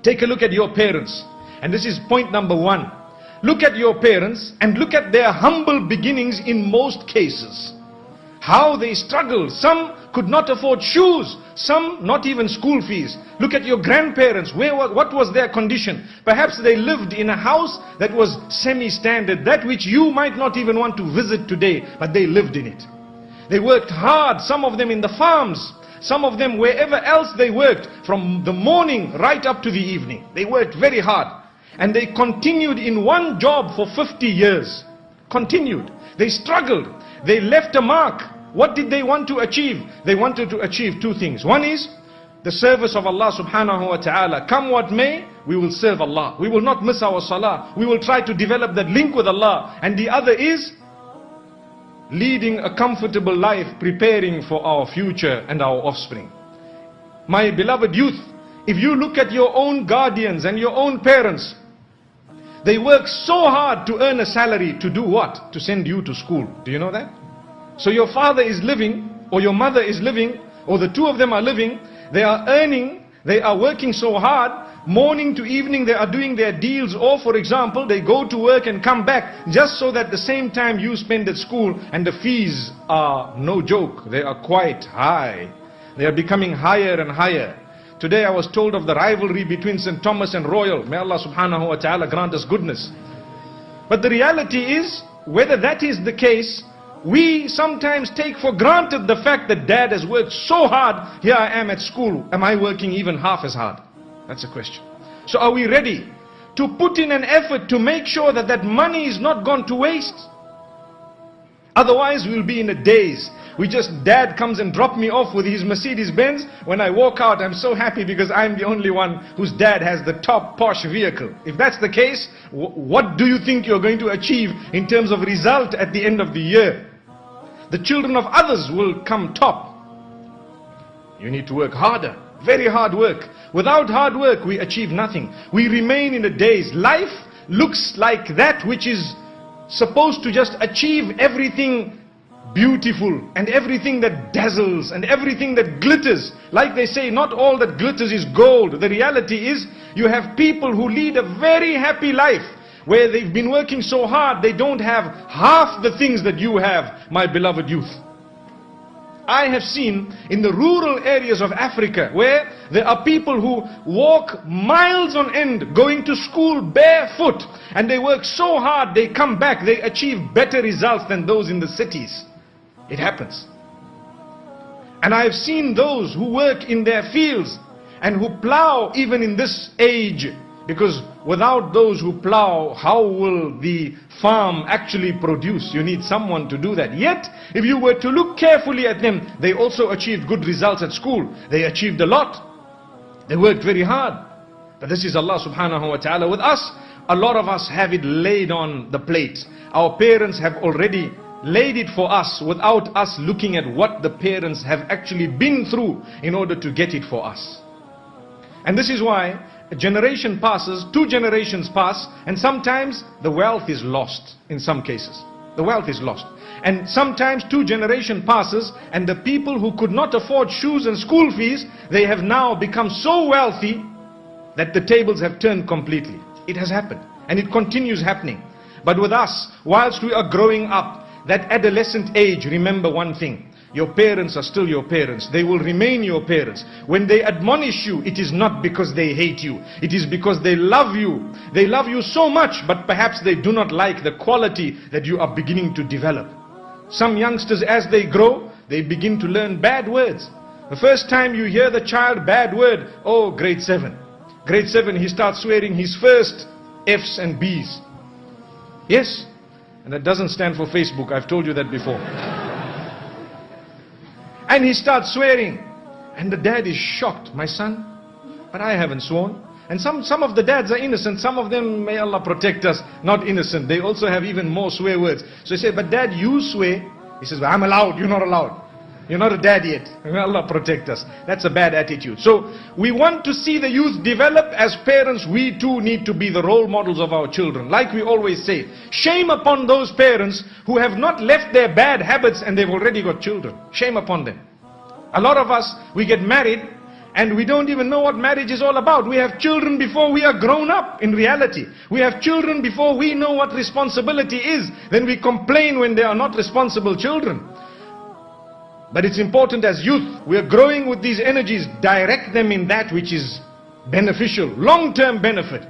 Take a look at your parents. And this is point number one. Look at your parents and look at their humble beginnings in most cases. How they struggled. Some could not afford shoes. Some not even school fees. Look at your grandparents. What was their condition? Perhaps they lived in a house that was semi-standard. That which you might not even want to visit today. But they lived in it. They worked hard. Some of them in the farms. Some of them wherever else they worked. From the morning right up to the evening. They worked very hard. And they continued in one job for 50 years. Continued. They struggled. They left a mark. What did they want to achieve? They wanted to achieve two things. One is the service of Allah subhanahu wa ta'ala. Come what may, we will serve Allah. We will not miss our salah. We will try to develop that link with Allah. And the other is leading a comfortable life, preparing for our future and our offspring. My beloved youth, if you look at your own guardians and your own parents, they work so hard to earn a salary to do what? To send you to school. Do you know that? So your father is living, or your mother is living, or the two of them are living, they are earning, they are working so hard, morning to evening they are doing their deals, or for example, they go to work and come back, just so that the same time you spend at school, and the fees are no joke, they are quite high. They are becoming higher and higher. Today I was told of the rivalry between St. Thomas and Royal. May Allah subhanahu wa ta'ala grant us goodness. But the reality is, whether that is the case, we sometimes take for granted the fact that dad has worked so hard. Here I am at school. Am I working even half as hard? That's a question. So are we ready to put in an effort to make sure that that money is not gone to waste? Otherwise we'll be in a daze. Dad comes and drop me off with his Mercedes Benz. When I walk out, I'm so happy because I'm the only one whose dad has the top posh vehicle. If that's the case, what do you think you're going to achieve in terms of result at the end of the year? The children of others will come top. You need to work harder. Very hard work. Without hard work, we achieve nothing. We remain in a daze. Life looks like that which is supposed to just achieve everything beautiful and everything that dazzles and everything that glitters. Like they say, not all that glitters is gold. The reality is, you have people who lead a very happy life, where they've been working so hard, they don't have half the things that you have, my beloved youth. I have seen in the rural areas of Africa, where there are people who walk miles on end, going to school barefoot, and they work so hard, they come back, they achieve better results than those in the cities. It happens. And I have seen those who work in their fields and who plow even in this age, because without those who plow, how will the farm actually produce? You need someone to do that. Yet, if you were to look carefully at them, they also achieved good results at school. They achieved a lot. They worked very hard. But this is Allah subhanahu wa ta'ala. With us, a lot of us have it laid on the plate. Our parents have already laid it for us without us looking at what the parents have actually been through in order to get it for us. And this is why a generation passes, 2 generations pass, and sometimes the wealth is lost in some cases. The wealth is lost. And sometimes 2 generations passes, and the people who could not afford shoes and school fees, they have now become so wealthy that the tables have turned completely. It has happened, and it continues happening. But with us, whilst we are growing up, that adolescent age, remember one thing. Your parents are still your parents. They will remain your parents. When they admonish you, it is not because they hate you. It is because they love you. They love you so much, but perhaps they do not like the quality that you are beginning to develop. Some youngsters, as they grow, they begin to learn bad words. The first time you hear the child bad word, oh, grade 7. Grade 7, he starts swearing his first F's and B's. Yes. And that doesn't stand for Facebook, I've told you that before. And he starts swearing. And the dad is shocked. My son, but I haven't sworn. And some of the dads are innocent. Some of them, may Allah protect us, not innocent. They also have even more swear words. So he said, but dad, you swear. He says, well, I'm allowed, you're not allowed. You're not a dad yet. May Allah protect us. That's a bad attitude. So we want to see the youth develop. As parents, we too need to be the role models of our children. Like we always say, shame upon those parents who have not left their bad habits and they've already got children. Shame upon them. A lot of us, we get married And we don't even know what marriage is all about. We have children before we are grown up in reality. We have children before we know what responsibility is. Then we complain when they are not responsible children. But it's important as youth, we are growing with these energies, direct them in that which is beneficial, long-term benefit.